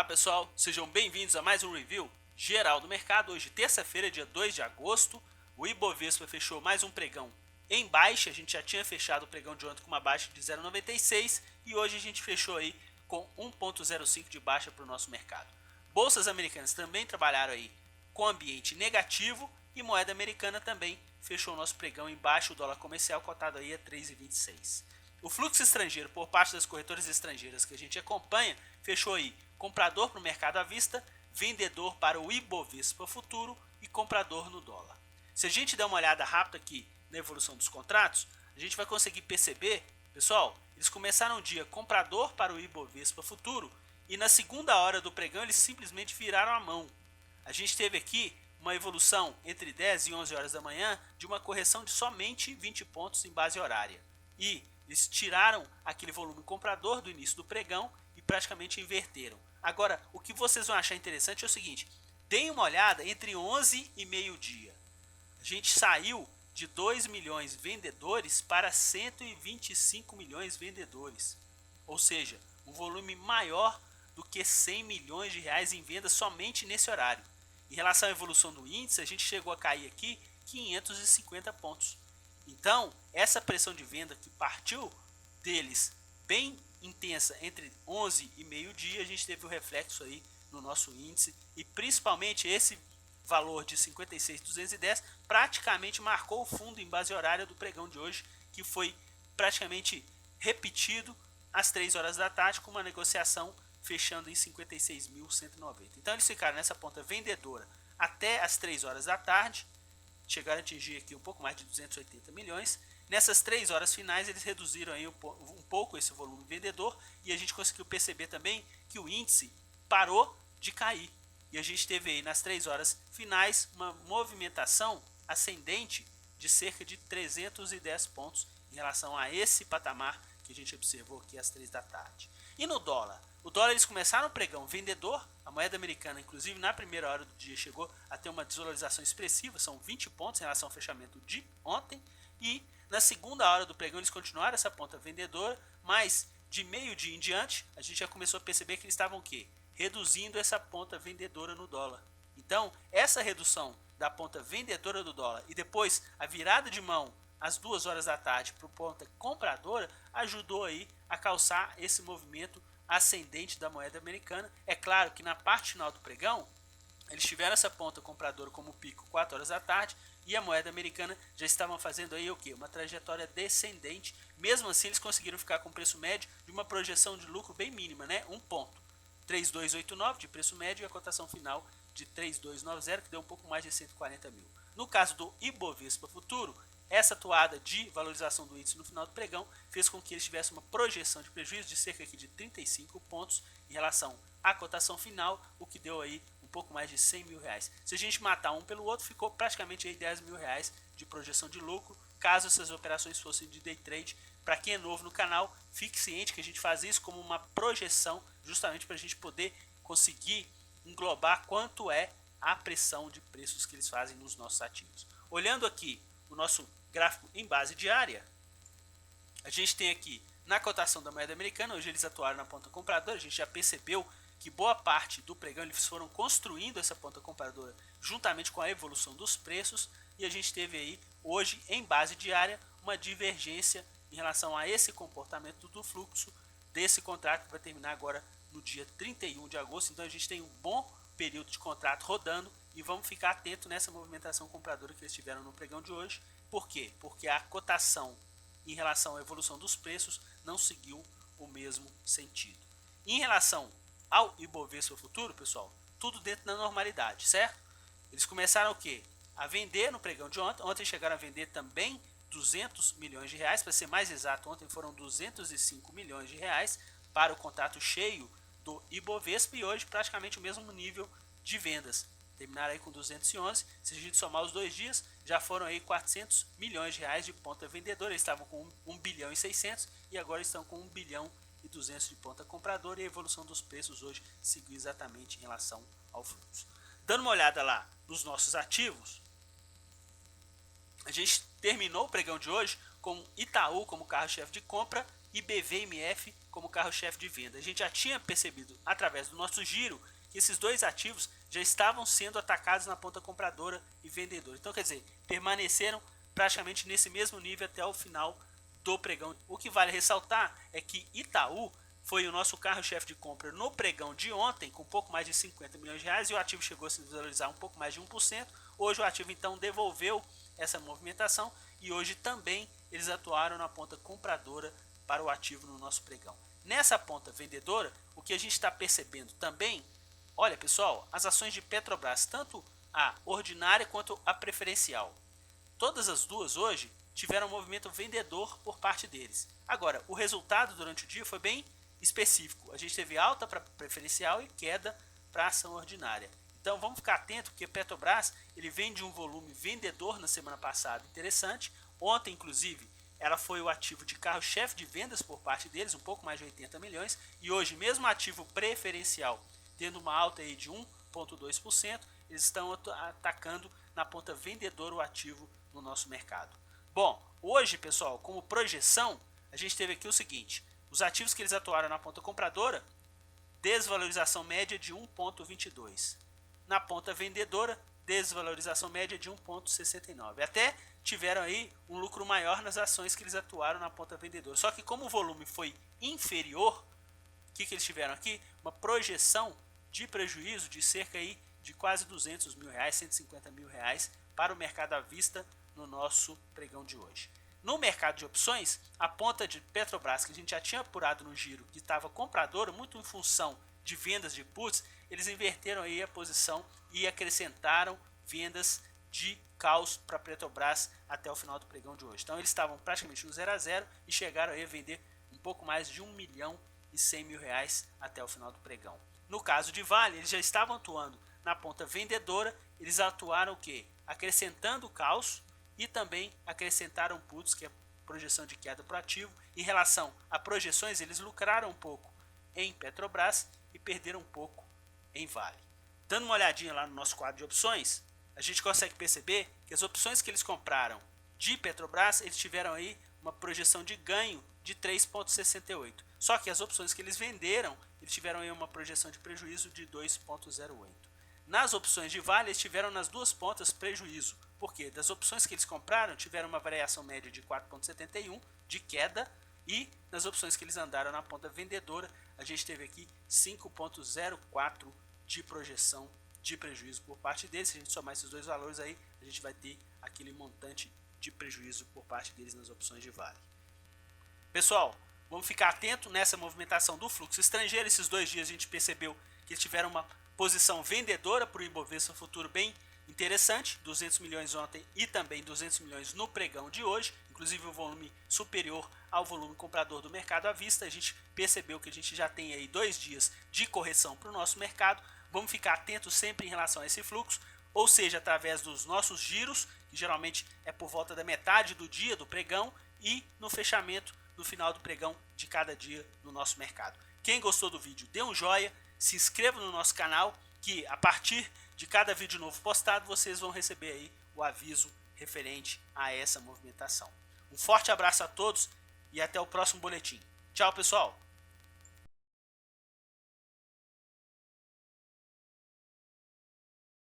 Olá pessoal, sejam bem-vindos a mais um review geral do mercado. Hoje, terça-feira, dia 2 de agosto, o Ibovespa fechou mais um pregão em baixa. A gente já tinha fechado o pregão de ontem com uma baixa de 0,96 e hoje a gente fechou aí com 1,05 de baixa para o nosso mercado. Bolsas americanas também trabalharam aí com ambiente negativo e moeda americana também fechou o nosso pregão em baixa. O dólar comercial cotado aí a 3,26. O fluxo estrangeiro por parte das corretoras estrangeiras que a gente acompanha fechou aí comprador para o mercado à vista, vendedor para o Ibovespa futuro e comprador no dólar. Se a gente der uma olhada rápida aqui na evolução dos contratos, a gente vai conseguir perceber, pessoal, eles começaram o dia comprador para o Ibovespa futuro e na segunda hora do pregão eles simplesmente viraram a mão. A gente teve aqui uma evolução entre 10 e 11 horas da manhã de uma correção de somente 20 pontos em base horária. E eles tiraram aquele volume comprador do início do pregão e praticamente inverteram. Agora, o que vocês vão achar interessante é o seguinte: deem uma olhada entre 11 e meio-dia. A gente saiu de 2 milhões vendedores para 125 milhões vendedores. Ou seja, um volume maior do que 100 milhões de reais em vendas somente nesse horário. Em relação à evolução do índice, a gente chegou a cair aqui 550 pontos. Então, essa pressão de venda que partiu deles bem intensa entre 11 e meio-dia, a gente teve o reflexo aí no nosso índice e principalmente esse valor de 56.210 praticamente marcou o fundo em base horária do pregão de hoje, que foi praticamente repetido às 3 horas da tarde com uma negociação fechando em 56.190. Então eles ficaram nessa ponta vendedora até às 3 horas da tarde, chegaram a atingir aqui um pouco mais de 280 milhões. Nessas 3 horas finais eles reduziram aí um pouco esse volume vendedor e a gente conseguiu perceber também que o índice parou de cair. E a gente teve aí nas 3 horas finais uma movimentação ascendente de cerca de 310 pontos em relação a esse patamar que a gente observou aqui às 3 da tarde. E no dólar? O dólar eles começaram o pregão vendedor, a moeda americana inclusive na primeira hora do dia chegou a ter uma desvalorização expressiva, são 20 pontos em relação ao fechamento de ontem, e na segunda hora do pregão eles continuaram essa ponta vendedora, mas de meio-dia em diante a gente já começou a perceber que eles estavam o quê? Reduzindo essa ponta vendedora no dólar. Então essa redução da ponta vendedora do dólar e depois a virada de mão às 2 horas da tarde para a ponta compradora ajudou aí a causar esse movimento ascendente da moeda americana. É claro que na parte final do pregão eles tiveram essa ponta compradora como pico 4 horas da tarde e a moeda americana já estavam fazendo aí o que? Uma trajetória descendente. Mesmo assim eles conseguiram ficar com preço médio de uma projeção de lucro bem mínima, né? 1 ponto. 3,289 de preço médio e a cotação final de 3,290, que deu um pouco mais de 140 mil. No caso do Ibovespa futuro, essa toada de valorização do índice no final do pregão fez com que eles tivessem uma projeção de prejuízo de cerca de 35 pontos em relação à cotação final, o que deu aí um pouco mais de 100 mil reais. Se a gente matar um pelo outro, ficou praticamente aí 10 mil reais de projeção de lucro, caso essas operações fossem de day trade. Para quem é novo no canal, fique ciente que a gente faz isso como uma projeção, justamente para a gente poder conseguir englobar quanto é a pressão de preços que eles fazem nos nossos ativos. Olhando aqui o nosso gráfico em base diária, a gente tem aqui na cotação da moeda americana, hoje eles atuaram na ponta compradora, a gente já percebeu que boa parte do pregão eles foram construindo essa ponta compradora juntamente com a evolução dos preços, e a gente teve aí hoje em base diária uma divergência em relação a esse comportamento do fluxo desse contrato que vai terminar agora no dia 31 de agosto. Então a gente tem um bom período de contrato rodando e vamos ficar atento nessa movimentação compradora que eles tiveram no pregão de hoje. Por quê? Porque a cotação em relação à evolução dos preços não seguiu o mesmo sentido. Em relação ao Ibovespa futuro, pessoal, tudo dentro da normalidade, certo? Eles começaram o quê? A vender no pregão de ontem. Ontem chegaram a vender também 200 milhões de reais, para ser mais exato, ontem foram 205 milhões de reais para o contrato cheio do Ibovespa e hoje praticamente o mesmo nível de vendas. Terminaram aí com 211, se a gente somar os 2 dias, já foram aí 400 milhões de reais de ponta vendedora. Eles estavam com 1 bilhão e 600 e agora estão com 1 bilhão e 200 de ponta compradora, e a evolução dos preços hoje seguiu exatamente em relação ao fluxo. Dando uma olhada lá nos nossos ativos, a gente terminou o pregão de hoje com Itaú como carro-chefe de compra e BVMF como carro-chefe de venda. A gente já tinha percebido através do nosso giro que esses dois ativos já estavam sendo atacados na ponta compradora e vendedora. Então, quer dizer, permaneceram praticamente nesse mesmo nível até o final do pregão. O que vale ressaltar é que Itaú foi o nosso carro-chefe de compra no pregão de ontem, com um pouco mais de 50 milhões de reais, e o ativo chegou a se valorizar um pouco mais de 1%. Hoje o ativo então devolveu essa movimentação e hoje também eles atuaram na ponta compradora para o ativo no nosso pregão. Nessa ponta vendedora, o que a gente está percebendo também, olha pessoal, as ações de Petrobras, tanto a ordinária quanto a preferencial, todas as duas hoje tiveram um movimento vendedor por parte deles. Agora, o resultado durante o dia foi bem específico. A gente teve alta para preferencial e queda para ação ordinária. Então vamos ficar atento porque Petrobras ele vem de um volume vendedor na semana passada interessante. Ontem, inclusive, ela foi o ativo de carro-chefe de vendas por parte deles, um pouco mais de 80 milhões. E hoje, mesmo ativo preferencial, tendo uma alta aí de 1,2%, eles estão atacando na ponta vendedora o ativo no nosso mercado. Bom, hoje, pessoal, como projeção, a gente teve aqui o seguinte: os ativos que eles atuaram na ponta compradora, desvalorização média de 1,22. Na ponta vendedora, desvalorização média de 1,69. Até tiveram aí um lucro maior nas ações que eles atuaram na ponta vendedora. Só que como o volume foi inferior, o que eles tiveram aqui? Uma projeção de prejuízo de cerca aí de quase 200 mil reais, 150 mil reais para o mercado à vista no nosso pregão de hoje. No mercado de opções, a ponta de Petrobras, que a gente já tinha apurado no giro, que estava compradora, muito em função de vendas de puts, eles inverteram aí a posição e acrescentaram vendas de calls para Petrobras até o final do pregão de hoje. Então eles estavam praticamente no 0 a 0 e chegaram aí a vender um pouco mais de 1 milhão e 100 mil reais até o final do pregão. No caso de Vale, eles já estavam atuando na ponta vendedora, eles atuaram o quê? Acrescentando calls e também acrescentaram puts, que é projeção de queda para o ativo. Em relação a projeções, eles lucraram um pouco em Petrobras e perderam um pouco em Vale. Dando uma olhadinha lá no nosso quadro de opções, a gente consegue perceber que as opções que eles compraram de Petrobras, eles tiveram aí uma projeção de ganho de 3,68. Só que as opções que eles venderam, eles tiveram aí uma projeção de prejuízo de 2,08. Nas opções de Vale, eles tiveram nas duas pontas prejuízo. Por quê? Das opções que eles compraram, tiveram uma variação média de 4,71 de queda, e nas opções que eles andaram na ponta vendedora, a gente teve aqui 5,04 de projeção de prejuízo por parte deles. Se a gente somar esses dois valores aí, a gente vai ter aquele montante de prejuízo por parte deles nas opções de Vale. Pessoal, vamos ficar atento nessa movimentação do fluxo estrangeiro. Esses 2 dias a gente percebeu que eles tiveram uma posição vendedora para o Ibovespa Futuro bem interessante, 200 milhões ontem e também 200 milhões no pregão de hoje, inclusive o volume superior ao volume comprador do mercado à vista. A gente percebeu que a gente já tem aí 2 dias de correção para o nosso mercado. Vamos ficar atentos sempre em relação a esse fluxo, ou seja, através dos nossos giros, que geralmente é por volta da metade do dia do pregão, e no fechamento no final do pregão de cada dia no nosso mercado. Quem gostou do vídeo, dê um joinha, se inscreva no nosso canal, que a partir de cada vídeo novo postado, vocês vão receber aí o aviso referente a essa movimentação. Um forte abraço a todos e até o próximo boletim. Tchau, pessoal!